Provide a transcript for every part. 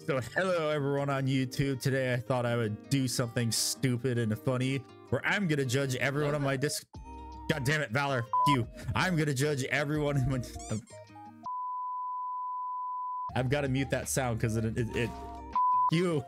So hello everyone on YouTube. Today I thought I would do something stupid and funny where I'm gonna judge everyone on my disc. God damn it, Valor, you. I'm gonna judge everyone in my... I've got to mute that sound because you.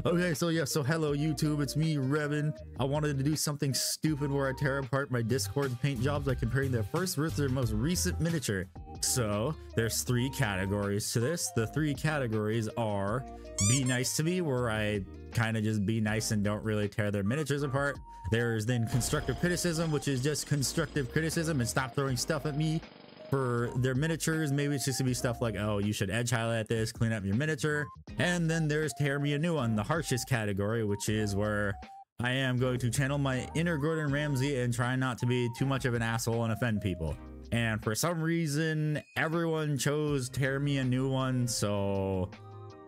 Okay, so yeah, so hello YouTube, it's me, Revin. I wanted to do something stupid where I tear apart my Discord's paint jobs by comparing their first versus their most recent miniature. So there's 3 categories to this. The 3 categories are Be Nice to Me, where I kind of just be nice and don't really tear their miniatures apart. There's then Constructive Criticism, which is just constructive criticism and stop throwing stuff at me for their miniatures. Maybe it's just gonna be stuff like, oh, you should edge highlight this, clean up your miniature. And then there's Tear Me a New One, the harshest category, which is where I am going to channel my inner Gordon Ramsay and try not to be too much of an asshole and offend people. And for some reason, everyone chose Tear Me a New One, so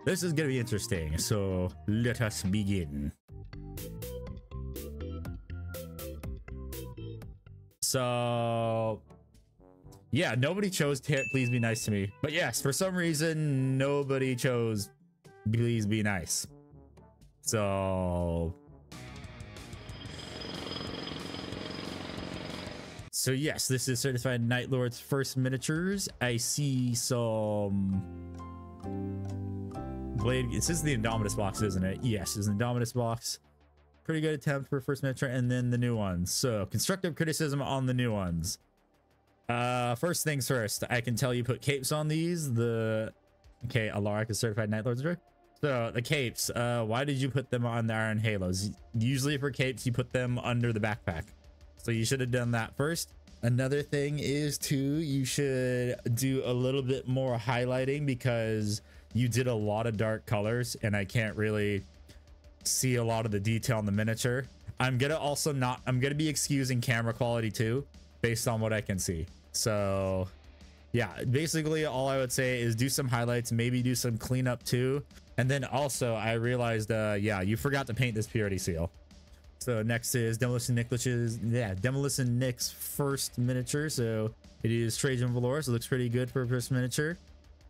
this is gonna be interesting. So let us begin. So yeah, nobody chose Please Be Nice to Me. But yes, for some reason, nobody chose Please Be Nice. So yes, this is Certified Night Lord's first miniatures. I see some blade. This is the Indomitus box, isn't it? Yes, it's an Indomitus box. Pretty good attempt for first miniature, and then the new ones. So constructive criticism on the new ones. First things first, I can tell you put capes on these. Okay, Alaric is Certified Night Lord's. So the capes, why did you put them on the Iron Halos? Usually for capes, you put them under the backpack. So you should have done that first. Another thing is too, you should do a little bit more highlighting because you did a lot of dark colors and I can't really see a lot of the detail in the miniature. I'm gonna be excusing camera quality too, based on what I can see. So yeah, basically all I would say is do some highlights, maybe do some cleanup too. And then also I realized, yeah, you forgot to paint this purity seal. So next is Demolition Nick's first miniature. So it is Trajan Valor, so it looks pretty good for a first miniature.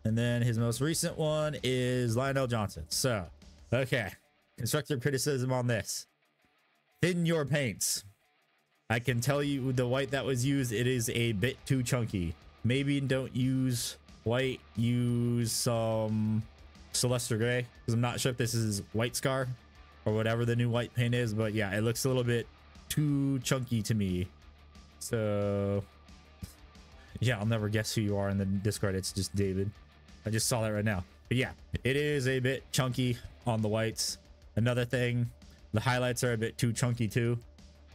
And then his most recent one is Lionel Johnson. So, okay, constructive criticism on this. Thin your paints. I can tell you the white that was used, it is a bit too chunky. Maybe don't use white, use some Celestial Gray, because I'm not sure if this is White Scar or whatever the new white paint is, but yeah, it looks a little bit too chunky to me. So yeah, I'll never guess who you are in the Discord. It's just David. I just saw that right now. But yeah, it is a bit chunky on the whites. Another thing, the highlights are a bit too chunky too.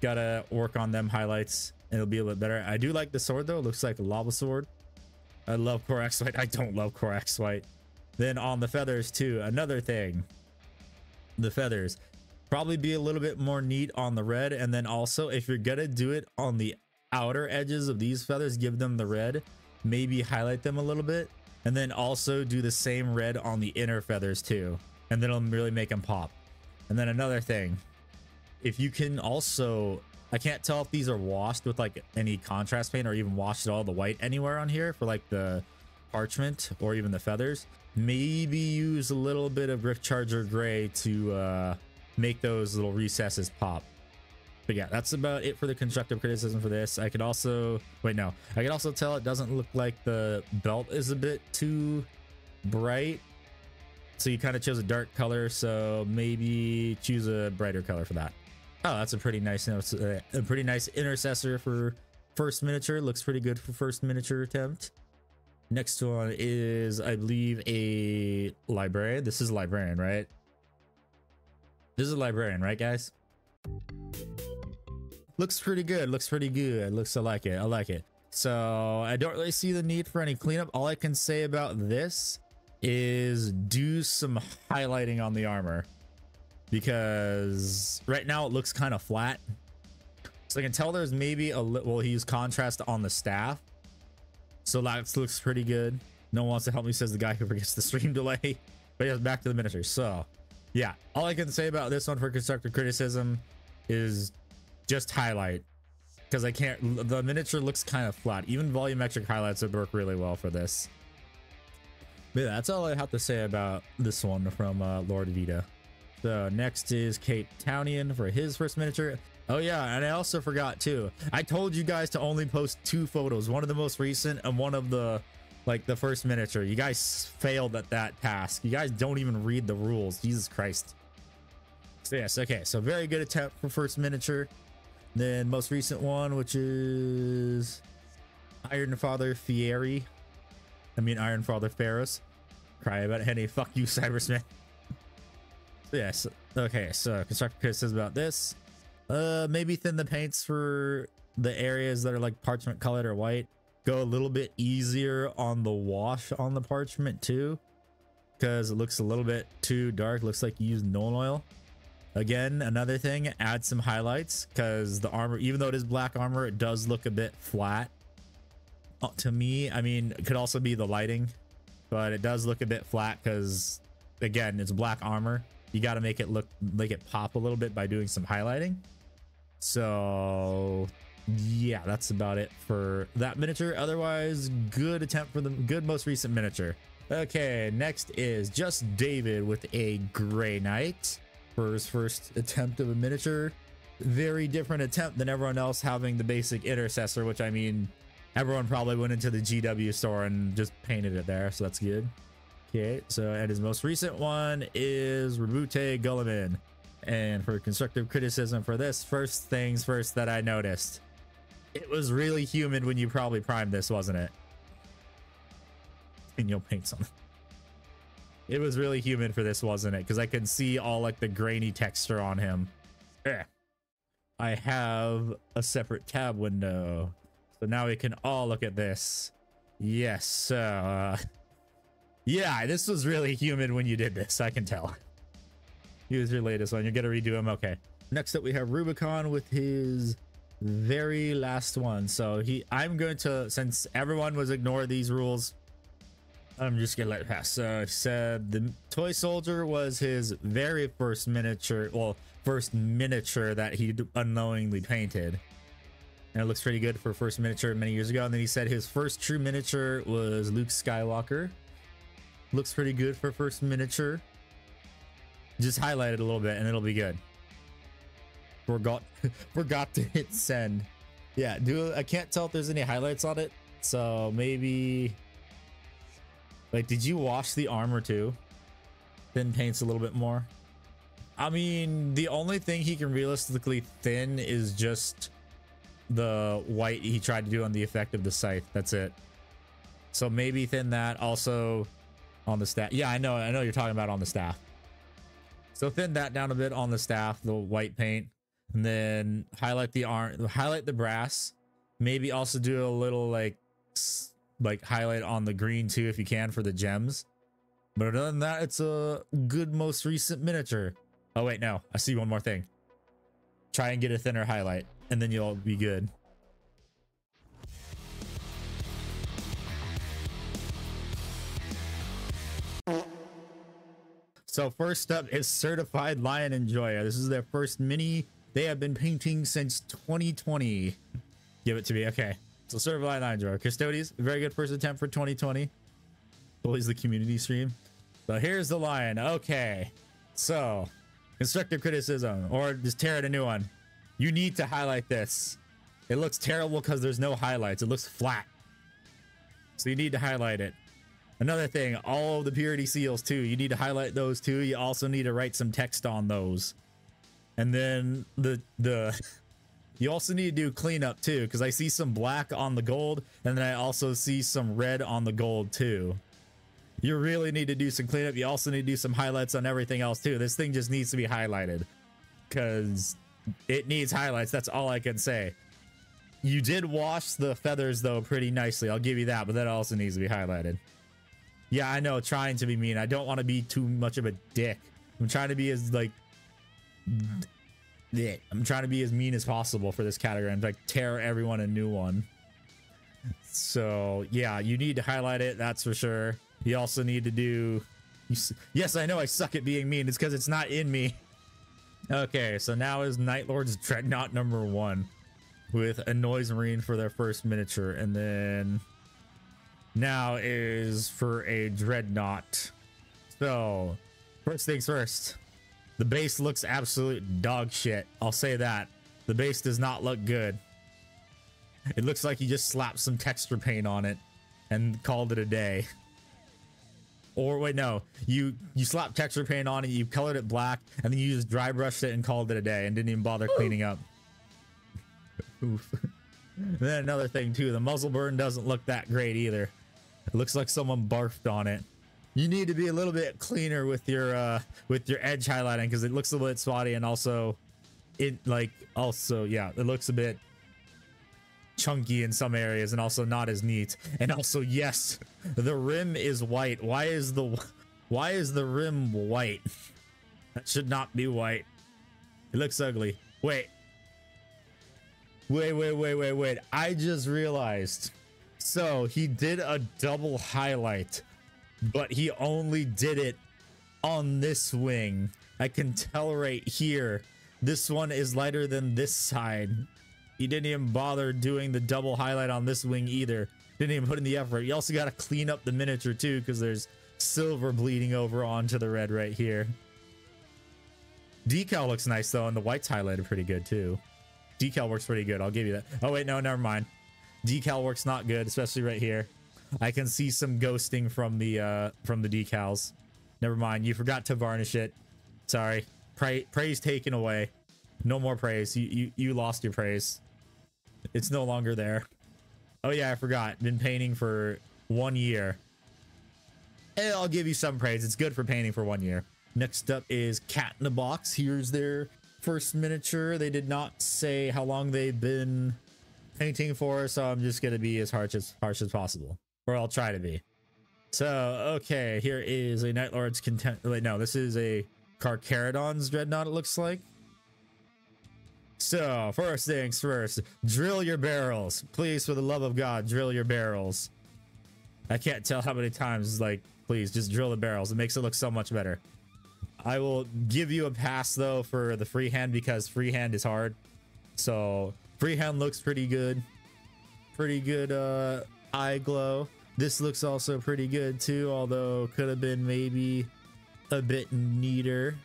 Gotta work on them highlights and it'll be a little better. I do like the sword though. It looks like a lava sword. I love Corax White. I don't love Corax White. Then on the feathers too, another thing, the feathers probably be a little bit more neat on the red. And then also if you're gonna do it on the outer edges of these feathers, give them the red, maybe highlight them a little bit, and then also do the same red on the inner feathers too, and then it'll really make them pop. And then another thing, if you can also, I can't tell if these are washed with like any contrast paint or even washed at all the white anywhere on here for like the parchment or even the feathers. Maybe use a little bit of Griff Charger Gray to make those little recesses pop. But yeah, that's about it for the constructive criticism for this. I could also, wait, no, I could also tell it doesn't look like the belt is a bit too bright. So you kind of chose a dark color, so maybe choose a brighter color for that. Oh, that's a pretty nice intercessor for first miniature. Looks pretty good for first miniature attempt. Next one is, I believe, a librarian. This is a librarian, right? This is a librarian, right, guys? Looks pretty good. Looks pretty good. I like it. I like it. So I don't really see the need for any cleanup. All I can say about this is do some highlighting on the armor, because right now it looks kind of flat. So I can tell there's maybe a little, well, he used contrast on the staff. So that looks pretty good. No one wants to help me, says the guy who forgets the stream delay. But yeah, back to the miniature. So yeah, all I can say about this one for constructive criticism is just highlight, because I can't, the miniature looks kind of flat. Even volumetric highlights would work really well for this. But yeah, that's all I have to say about this one from Lord Vita. So next is Kate Townian for his first miniature. Oh yeah, and I also forgot too. I told you guys to only post 2 photos, one of the most recent and one of the the first miniature. You guys failed at that task. You guys don't even read the rules. Jesus Christ. So yes, okay. So very good attempt for first miniature. Then most recent one, which is Iron Father Fieri. I mean Iron Father Ferris. Cry about Henny. Fuck you, Cybersmith. Yes. Okay, so constructive criticism about this. Maybe thin the paints for the areas that are like parchment colored or white. Go a little bit easier on the wash on the parchment too, because it looks a little bit too dark. Looks like you used Nolan oil. Again, another thing, add some highlights, because the armor, even though it is black armor, it does look a bit flat to me. I mean, it could also be the lighting, but it does look a bit flat because again, it's black armor. You got to make it look like it pop a little bit by doing some highlighting. So yeah, that's about it for that miniature. Otherwise, good attempt for the good most recent miniature. Okay, next is Just David with a Grey Knight for his first attempt of a miniature. Very different attempt than everyone else having the basic intercessor, which I mean, everyone probably went into the GW store and just painted it there, so that's good. Okay, so and his most recent one is Rebute Gulliman. And for constructive criticism for this, first things first that I noticed, it was really humid when you probably primed this, wasn't it? And you'll paint something. It was really humid for this, wasn't it? Because I could see all like the grainy texture on him. I have a separate tab window, so now we can all look at this. Yes, yeah, this was really humid when you did this, I can tell. Here's your latest one. You're gonna redo him. Okay, next up we have Rubicon with his very last one. So I'm going to, since everyone was ignore these rules, I'm just gonna let it pass. So he said the toy soldier was his very first miniature, well, first miniature that he unknowingly painted, and it looks pretty good for first miniature many years ago. And then he said his first true miniature was Luke Skywalker. Looks pretty good for first miniature. Just highlight it a little bit and it'll be good. Forgot to hit send. Yeah, I can't tell if there's any highlights on it, so maybe like, did you wash the armor too? Thin paints a little bit more. I mean, the only thing he can realistically thin is just the white he tried to do on the effect of the scythe. That's it. So maybe thin that also on the staff. Yeah, I know you're talking about on the staff. So thin that down a bit on the staff, the white paint, and then highlight the highlight the brass. Maybe also do a little like highlight on the green too if you can for the gems. But other than that, it's a good most recent miniature. Oh wait, no, I see one more thing. Try and get a thinner highlight and then you'll be good. So first up is Certified Lion Enjoyer. This is their first mini they have been painting since 2020. Give it to me. Okay, so Certified Lion Enjoyer. Custodes, very good first attempt for 2020. Always the community stream. So here's the lion. Okay, so constructive criticism, or just tear it a new one. You need to highlight this. It looks terrible because there's no highlights. It looks flat. So you need to highlight it. Another thing, all of the purity seals too, you need to highlight those too. You also need to write some text on those. And then you also need to do cleanup too, because I see some black on the gold, and then I also see some red on the gold too. You really need to do some cleanup. You also need to do some highlights on everything else too. This thing just needs to be highlighted because it needs highlights. That's all I can say. You did wash the feathers though pretty nicely, I'll give you that, but that also needs to be highlighted. Yeah, I know, trying to be mean. I don't want to be too much of a dick. I'm trying to be as like, I'm trying to be as mean as possible for this category and like tear everyone a new one. So yeah, you need to highlight it, that's for sure. You also need to do, yes, I know I suck at being mean. It's because it's not in me. Okay, so now is Night Lord's Dreadnought #1 with a Noise Marine for their first miniature, and then now is for a dreadnought. So first things first, the base looks absolute dog shit. I'll say that. The base does not look good. It looks like you just slapped some texture paint on it and called it a day. Or wait, no, you slapped texture paint on it, you colored it black, and then you just dry brushed it and called it a day and didn't even bother cleaning up. Oof. Then another thing too, the muzzle burn doesn't look that great either. It looks like someone barfed on it. You need to be a little bit cleaner with your edge highlighting, because it looks a little bit spotty, and also it yeah, it looks a bit chunky in some areas and also not as neat. And also, yes, the rim is white. Why is the rim white? That should not be white. It looks ugly. Wait. I just realized. So he did a double highlight, but he only did it on this wing. I can tell right here. This one is lighter than this side. He didn't even bother doing the double highlight on this wing either. Didn't even put in the effort. You also got to clean up the miniature too, because there's silver bleeding over onto the red right here. Decal looks nice though, and the white's highlighted pretty good too. Decal works pretty good, I'll give you that. Oh wait, no, never mind. Decal works not good, especially right here. I can see some ghosting from the decals. Never mind, you forgot to varnish it. Sorry. Praise taken away. No more praise. You lost your praise. It's no longer there. Oh yeah, I forgot. Been painting for 1 year. And I'll give you some praise. It's good for painting for 1 year. Next up is Cat in a Box. Here's their first miniature. They did not say how long they've been painting for, so I'm just gonna be as harsh as possible, or I'll try to be. So okay, here is a Night Lord's content. Wait, no, this is a Carcharadon's dreadnought. It looks like. So first things first, drill your barrels, please, for the love of God, drill your barrels. I can't tell how many times, like, please just drill the barrels. It makes it look so much better. I will give you a pass though for the freehand, because freehand is hard. So freehand looks pretty good. Eye glow. This looks also pretty good too, although could have been maybe a bit neater.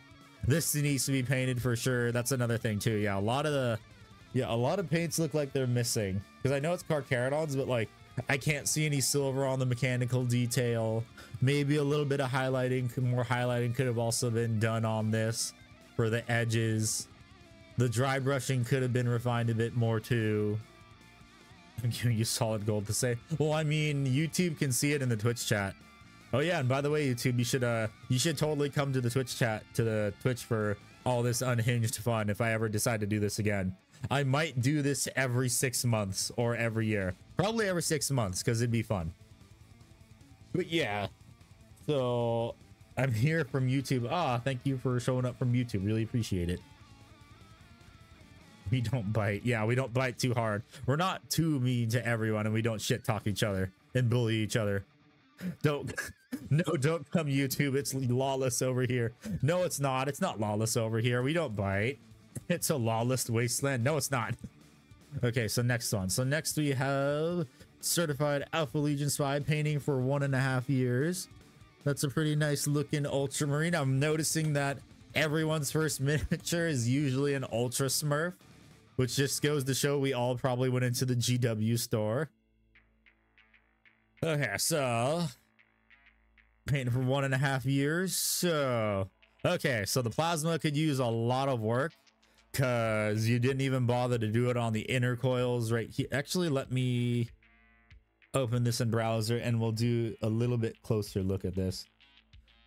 This needs to be painted for sure. That's another thing too. Yeah, a lot of paints look like they're missing, because I know it's Carcharadon's, but like I can't see any silver on the mechanical detail. Maybe a little bit of highlighting, more highlighting could have also been done on this for the edges. The dry brushing could have been refined a bit more too. I'm giving you solid gold to say. Well, I mean, YouTube can see it in the Twitch chat. Oh yeah, and by the way, YouTube, you should totally come to the Twitch chat, to the Twitch, for all this unhinged fun if I ever decide to do this again. I might do this every 6 months or every year. Probably every 6 months, because it'd be fun. But yeah, so I'm here from YouTube. Thank you for showing up from YouTube. Really appreciate it. We don't bite. Yeah, we don't bite too hard. We're not too mean to everyone, and we don't shit talk each other and bully each other. Don't come YouTube. It's lawless over here. No, it's not. It's not lawless over here. We don't bite. It's a lawless wasteland. No, it's not. Okay, so next one. So next we have certified Alpha Legion spy painting for 1.5 years. That's a pretty nice looking ultramarine. I'm noticing that everyone's first miniature is usually an ultra Smurf, which just goes to show we all probably went into the GW store. Okay, so painting for 1.5 years. So okay, so the plasma could use a lot of work, because you didn't even bother to do it on the inner coils right here. Actually, let me open this in browser and we'll do a little bit closer look at this.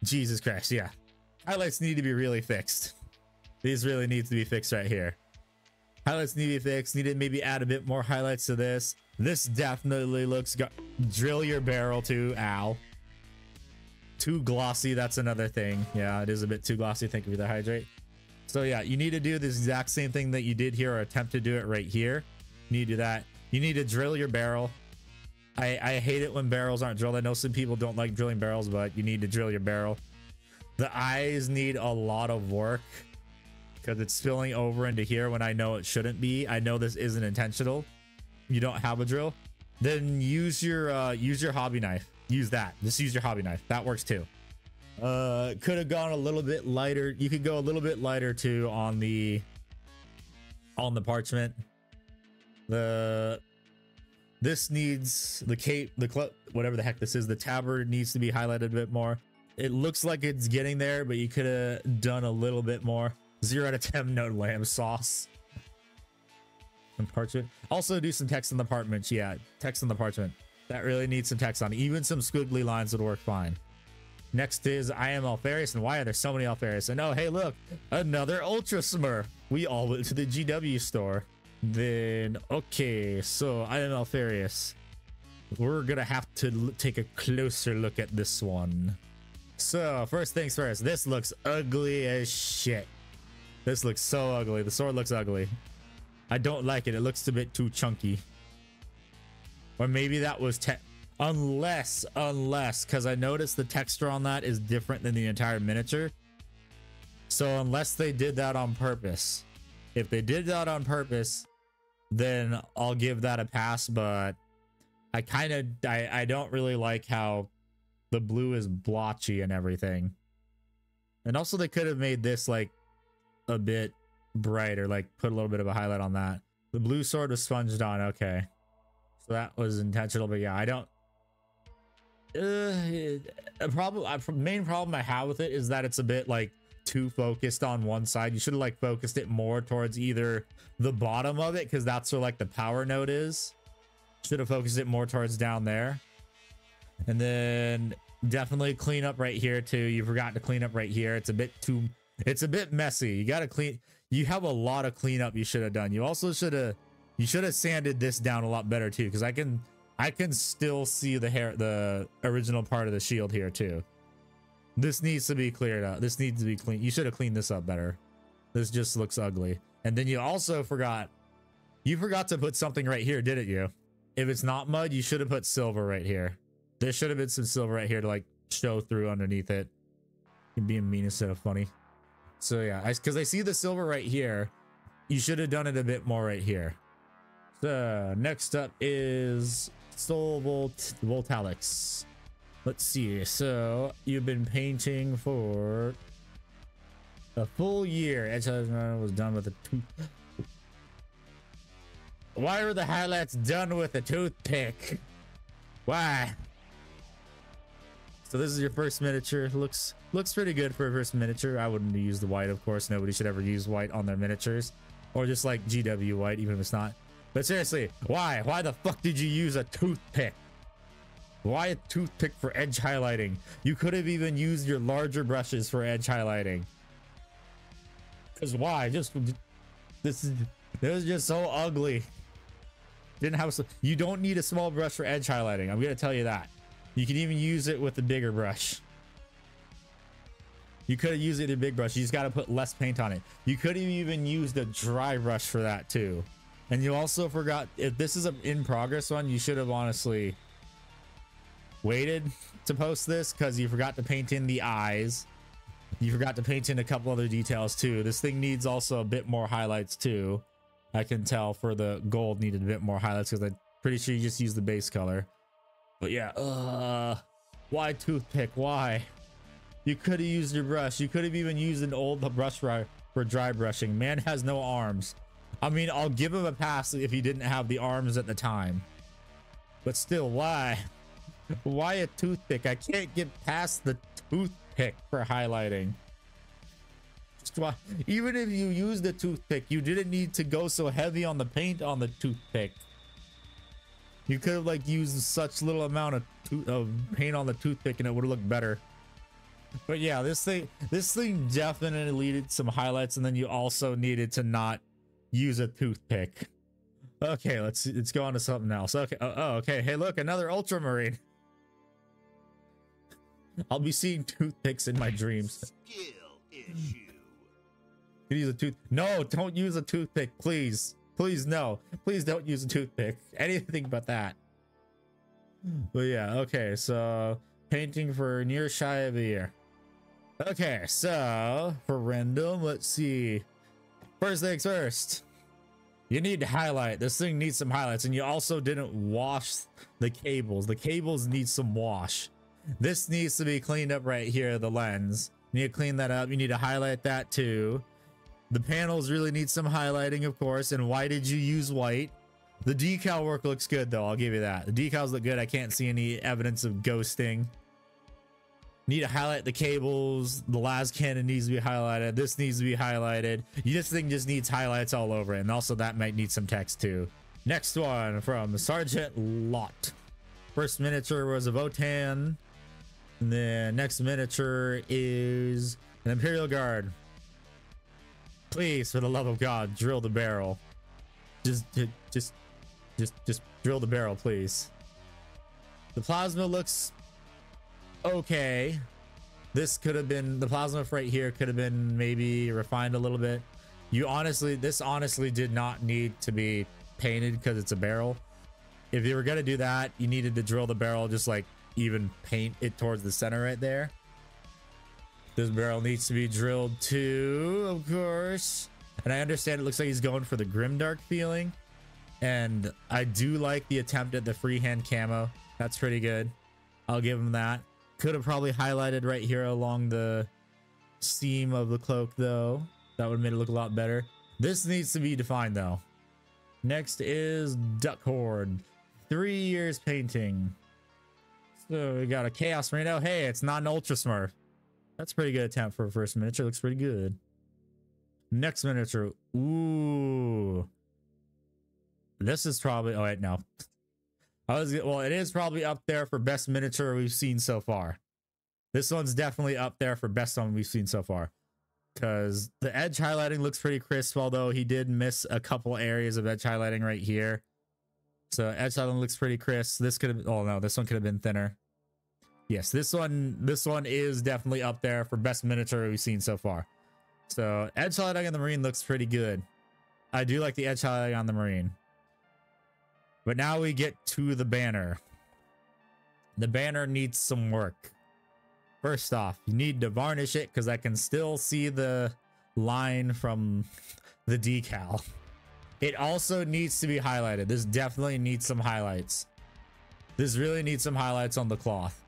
Jesus Christ, yeah, highlights need to be really fixed. These really need to be fixed right here. Highlights need to be fixed. Need to maybe add a bit more highlights to this. This definitely looks drill your barrel too. Ow. Too glossy. That's another thing. Yeah, it is a bit too glossy. Thank you for the hydrate. So yeah, you need to do this exact same thing that you did here, or attempt to do it right here. You need to do that. You need to drill your barrel. I hate it when barrels aren't drilled. I know some people don't like drilling barrels, but you need to drill your barrel. The eyes need a lot of work, because it's spilling over into here when I know it shouldn't be. I know this isn't intentional. You don't have a drill. then use your hobby knife. Use that. Just use your hobby knife. That works too. Could have gone a little bit lighter. You could go a little bit lighter too on the parchment. This needs the cape, whatever the heck this is, the tabard needs to be highlighted a bit more. It looks like it's getting there, but you could have done a little bit more. 0 out of 10, no lamb sauce. And parchment. Also do some text on the parchment. Yeah, text on the parchment. That really needs some text on it. Even some squiggly lines would work fine. Next is I am Alpharius, and why are there so many Alpharius? And oh, hey, look, another Ultra Smurf. We all went to the GW store. Then, okay, so I am Alpharius. We're gonna have to take a closer look at this one. So, first things first, this looks ugly as shit. This looks so ugly. The sword looks ugly. I don't like it. It looks a bit too chunky. Or maybe that was unless, because I noticed the texture on that is different than the entire miniature. So unless they did that on purpose. If they did that on purpose, then I'll give that a pass, but I don't really like how the blue is blotchy and everything. And also they could have made this like a bit brighter, like put a little bit of a highlight on that. The blue sword was sponged on. Okay, so that was intentional, but yeah, I don't main problem I have with it is that it's a bit like too focused on one side. You should have like focused it more towards either the bottom of it, because that's where like the power node is. Should have focused it more towards down there. And then definitely clean up right here too. You forgot to clean up right here. It's a bit messy. You got to clean. You have a lot of cleanup you should have done. You also should have sanded this down a lot better too, because I can still see the original part of the shield here too. This needs to be cleared out. This needs to be clean. You should have cleaned this up better. This just looks ugly. And then you also forgot to put something right here, didn't you? If it's not mud, you should have put silver right here. There should have been some silver right here to like show through underneath it. You're being mean instead of funny. So yeah, because I see the silver right here. You should have done it a bit more right here. So next up is Soul Voltalix. Let's see. So you've been painting for a full year. Edge was done with a tooth. Why are the highlights done with a toothpick? Why? So this is your first miniature. Looks pretty good for a first miniature. I wouldn't use the white, of course. Nobody should ever use white on their miniatures, or just like GW white, even if it's not. But seriously, why? Why the fuck did you use a toothpick? Why a toothpick for edge highlighting? You could have even used your larger brushes for edge highlighting. Because why? This was just so ugly. You don't need a small brush for edge highlighting. I'm gonna tell you that. You can even use it with the bigger brush. You could have used it with a big brush. You just got to put less paint on it. You could have even used a dry brush for that too. And you also forgot, if this is an in progress one, you should have honestly waited to post this, because you forgot to paint in the eyes. You forgot to paint in a couple other details too. This thing needs also a bit more highlights too. I can tell for the gold needed a bit more highlights, because I'm pretty sure you just used the base color. But yeah, why toothpick? Why? You could have used your brush. You could have even used an old brush for dry brushing. Man has no arms. I mean, I'll give him a pass if he didn't have the arms at the time. But still, why? Why a toothpick? I can't get past the toothpick for highlighting. Just why? Even if you used the toothpick, you didn't need to go so heavy on the paint on the toothpick. You could have like used such little amount of paint on the toothpick and it would have looked better. But yeah, this thing definitely needed some highlights, and then you also needed to not use a toothpick. Okay, let's go on to something else. Okay, okay. Hey, look, another ultramarine. I'll be seeing toothpicks in my dreams. Skill issue. You use a tooth. No, don't use a toothpick, please. Please, no. Please don't use a toothpick. Anything but that. But yeah, okay, so painting for near shy of a year. Okay, so for random, let's see. First things first. You need to highlight. This thing needs some highlights, and you also didn't wash the cables. The cables need some wash. This needs to be cleaned up right here, the lens. You need to clean that up. You need to highlight that too. The panels really need some highlighting, of course. And why did you use white? The decal work looks good, though. I'll give you that. The decals look good. I can't see any evidence of ghosting. Need to highlight the cables. The las cannon needs to be highlighted. This needs to be highlighted. This thing just needs highlights all over it. And also that might need some text too. Next one from Sergeant Lot. First miniature was a Votan. And the next miniature is an Imperial Guard. Please, for the love of God, drill the barrel. Just drill the barrel, please. The plasma looks okay. This could have been, the plasma right here could have been maybe refined a little bit. This honestly did not need to be painted because it's a barrel. If you were gonna do that, you needed to drill the barrel, just like even paint it towards the center right there. This barrel needs to be drilled too, of course. And I understand it looks like he's going for the grimdark feeling. And I do like the attempt at the freehand camo. That's pretty good. I'll give him that. Could have probably highlighted right here along the seam of the cloak though. That would have made it look a lot better. This needs to be defined though. Next is Duck Horde. 3 years painting. So we got a Chaos Marino. Hey, it's not an Ultra Smurf. That's a pretty good attempt for a first miniature. Looks pretty good. Next miniature. Ooh. This is probably, oh wait, no. Well, it is probably up there for best miniature we've seen so far. This one's definitely up there for best one we've seen so far. Because the edge highlighting looks pretty crisp, although he did miss a couple areas of edge highlighting right here. So edge highlighting looks pretty crisp. This could have, oh no, this one could have been thinner. Yes, this one is definitely up there for best miniature we've seen so far. So edge highlighting on the Marine looks pretty good. I do like the edge highlighting on the Marine. But now we get to the banner. The banner needs some work. First off, you need to varnish it because I can still see the line from the decal. It also needs to be highlighted. This definitely needs some highlights. This really needs some highlights on the cloth.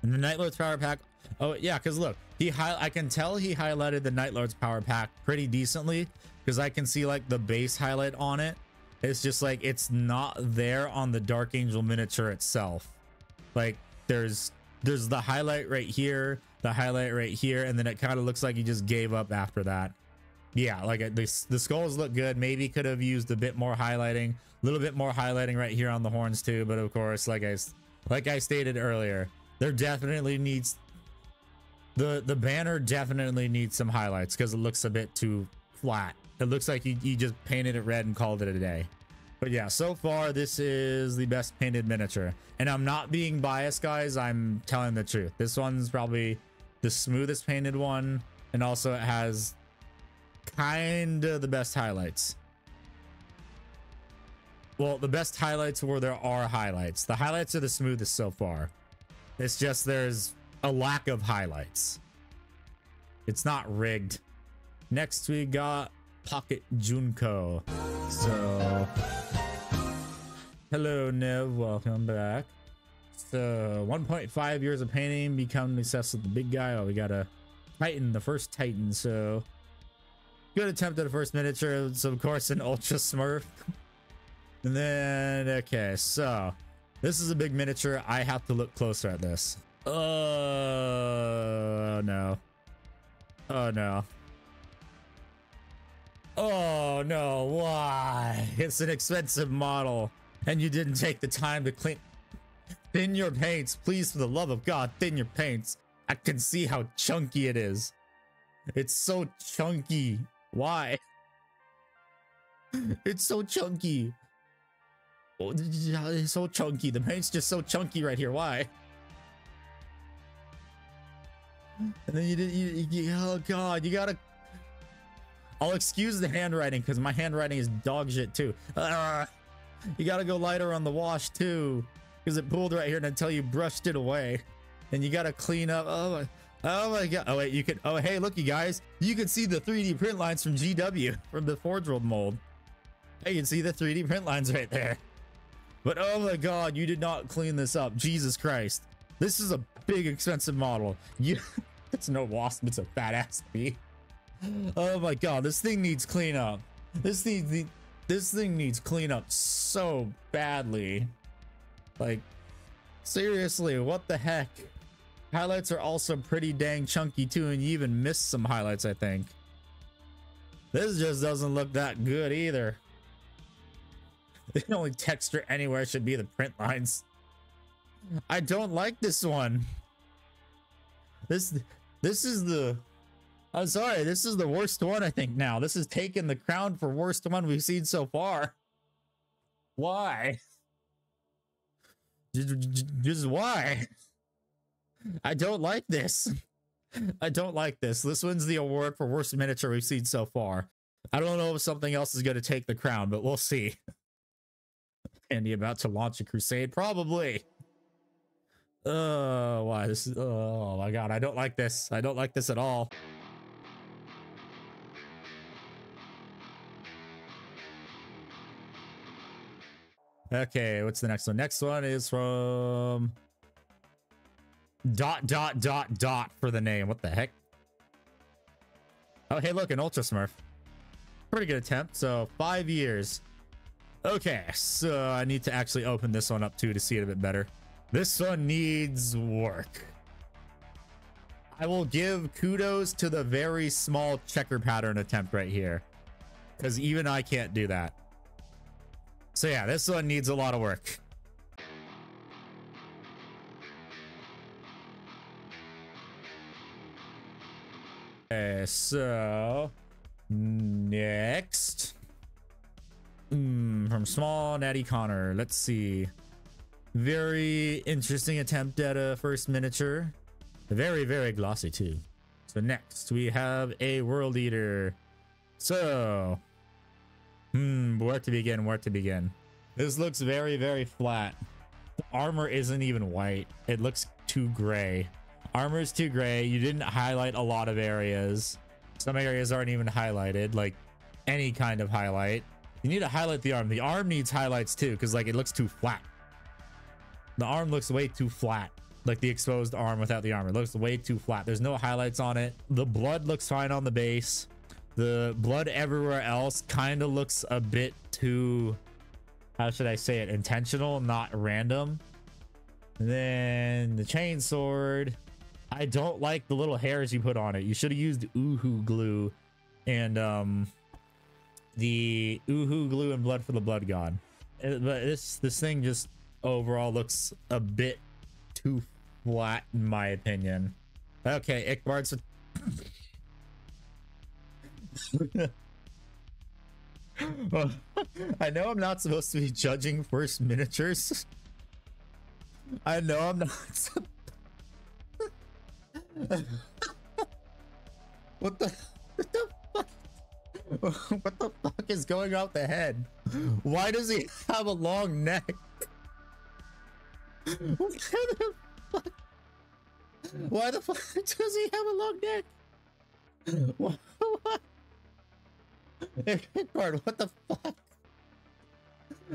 And the Night Lord's power pack. Oh yeah, because look, I can tell he highlighted the Night Lord's power pack pretty decently because I can see like the base highlight on it. It's just like it's not there on the Dark Angel miniature itself. Like there's the highlight right here, the highlight right here, and then it kind of looks like he just gave up after that. Yeah, like the skulls look good. Maybe could have used a bit more highlighting, a little bit more highlighting right here on the horns too. But of course, like I stated earlier, there definitely needs the banner definitely needs some highlights because it looks a bit too flat. It looks like you just painted it red and called it a day. But yeah, so far this is the best painted miniature, and I'm not being biased, guys. I'm telling the truth. This one's probably the smoothest painted one, and also it has kind of the best highlights. Well, the best highlights where there are highlights. The highlights are the smoothest so far. It's just there's a lack of highlights. It's not rigged. Next we got Pocket Junko. So hello Nev, welcome back. So 1.5 years of painting, become obsessed with the big guy. Oh, we got a Titan, the first Titan. So good attempt at the first miniature. So of course an Ultra Smurf. And then okay, so this is a big miniature. I have to look closer at this. Oh no. Oh no. Oh no, why? It's an expensive model and you didn't take the time to thin your paints. Please, for the love of God, thin your paints. I can see how chunky it is. It's so chunky. Why? It's so chunky. Oh, it's so chunky. The paint's just so chunky right here. Why? And then oh God, you gotta, I'll excuse the handwriting because my handwriting is dog shit too. You gotta go lighter on the wash too because it pulled right here until you brushed it away. And you gotta clean up. Oh, Oh my god. Oh wait, you can, oh hey, look you guys, you can see the 3D print lines from GW from the Forge World mold. Hey, you can see the 3D print lines right there. But oh my god, you did not clean this up. Jesus Christ. This is a big expensive model. You it's no wasp, it's a fat ass bee. Oh my god, this thing needs cleanup. This thing needs cleanup so badly. Like, seriously, what the heck? Highlights are also pretty dang chunky too, and you even missed some highlights, I think. This just doesn't look that good either. The only texture anywhere should be the print lines. I don't like this one. This is the, I'm sorry, this is the worst one I think now. This has taken the crown for worst one we've seen so far. Why? Just why? I don't like this. I don't like this. This wins the award for worst miniature we've seen so far. I don't know if something else is going to take the crown, but we'll see. Andy about to launch a crusade? Probably. Why? This is, oh my god, I don't like this. I don't like this at all. Okay, what's the next one? Next one is from... ... for the name. What the heck? Oh, hey, look, an Ultra Smurf. Pretty good attempt. So 5 years. Okay, so I need to actually open this one up too to see it a bit better. This one needs work. I will give kudos to the very small checker pattern attempt right here, because even I can't do that. So yeah, this one needs a lot of work. Okay, so next, from Small Natty Connor, let's see. Very interesting attempt at a first miniature. Very, very glossy too. So next we have a World Eater. So, where to begin? Where to begin? This looks very, very flat. The armor isn't even white. It looks too gray. Armor is too gray. You didn't highlight a lot of areas. Some areas aren't even highlighted, like any kind of highlight. You need to highlight the arm. The arm needs highlights too, because like it looks too flat. The arm looks way too flat. Like the exposed arm without the armor. It looks way too flat. There's no highlights on it. The blood looks fine on the base. The blood everywhere else kind of looks a bit too, how should I say it, intentional, not random. And then the chainsword, I don't like the little hairs you put on it. You should have used Uhu glue and the Uhu glue and blood for the blood god. But this thing just overall looks a bit too flat in my opinion. Okay, Ickbard's I know I'm not supposed to be judging first miniatures. I know I'm not. What the fuck? What the fuck is going off the head? Why does he have a long neck? Why the fuck does he have a long neck? What? What the fuck?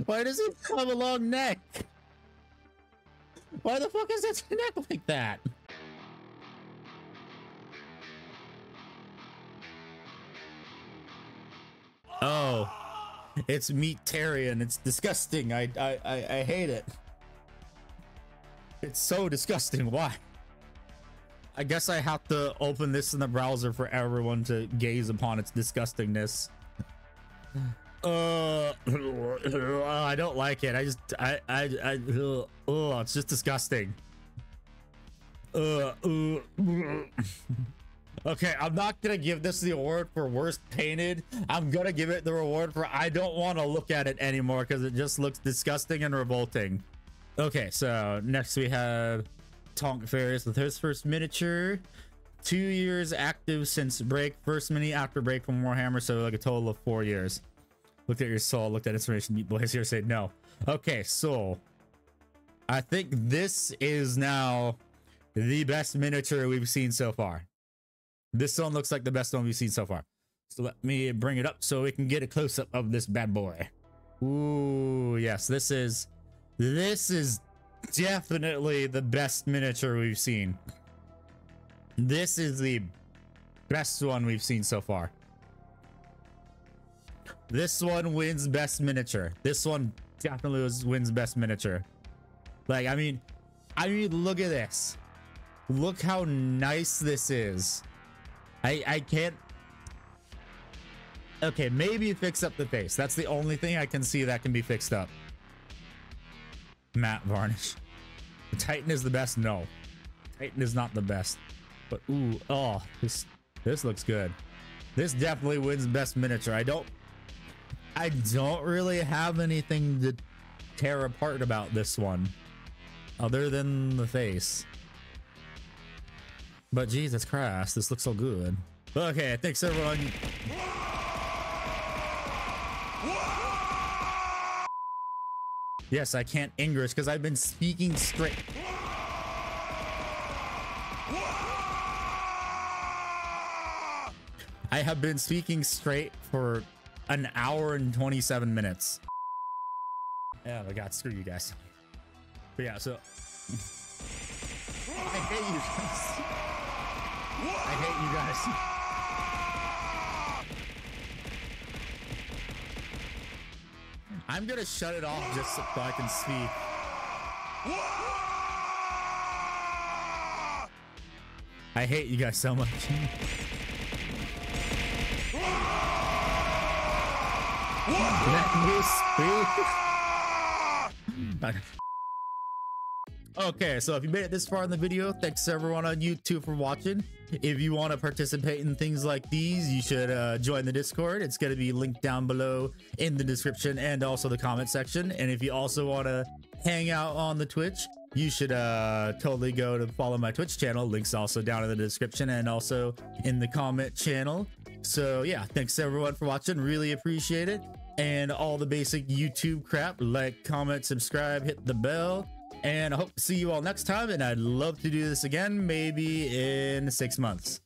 Why does he have a long neck? Why the fuck is his neck like that? Oh, it's meatarian. It's disgusting. I hate it. It's so disgusting. Why? I guess I have to open this in the browser for everyone to gaze upon its disgustingness. I don't like it. It's just disgusting. Okay, I'm not gonna give this the award for worst painted. I'm gonna give it the reward for I don't want to look at it anymore because it just looks disgusting and revolting. Okay, so next we have Alpharius with his first miniature. 2 years active since break, first mini after break from Warhammer, so like a total of 4 years. Looked at your soul, looked at inspiration, Meat Boys here, said no. Okay, soul. I think this is now the best miniature we've seen so far. This one looks like the best one we've seen so far. So let me bring it up so we can get a close-up of this bad boy. Ooh, yes, this is definitely the best miniature we've seen. This is the best one we've seen so far. This one wins best miniature. This one definitely wins best miniature. Like, I mean, look at this. Look how nice this is. I can't. Okay, maybe fix up the face. That's the only thing I can see that can be fixed up. Matte varnish. The Titan is the best. No, Titan is not the best. But ooh, oh, this looks good. This definitely wins best miniature. I don't really have anything to tear apart about this one, other than the face. But Jesus Christ, this looks so good. Okay, thanks everyone. Yes, I can't English because I've been speaking straight. I have been speaking straight for an hour and 27 minutes. Yeah, I got screw you guys. But yeah, so I hate you guys. I hate you guys. I'm gonna shut it off just so I can speak. I hate you guys so much. Let me speak. Okay, so if you made it this far in the video, thanks everyone on YouTube for watching. If you want to participate in things like these, you should join the Discord. It's going to be linked down below in the description and also the comment section. And if you also want to hang out on the Twitch, you should totally go to follow my Twitch channel. Links also down in the description and also in the comment channel. So yeah, thanks everyone for watching. Really appreciate it. And all the basic YouTube crap, like, comment, subscribe, hit the bell. And I hope to see you all next time, and I'd love to do this again, maybe in 6 months.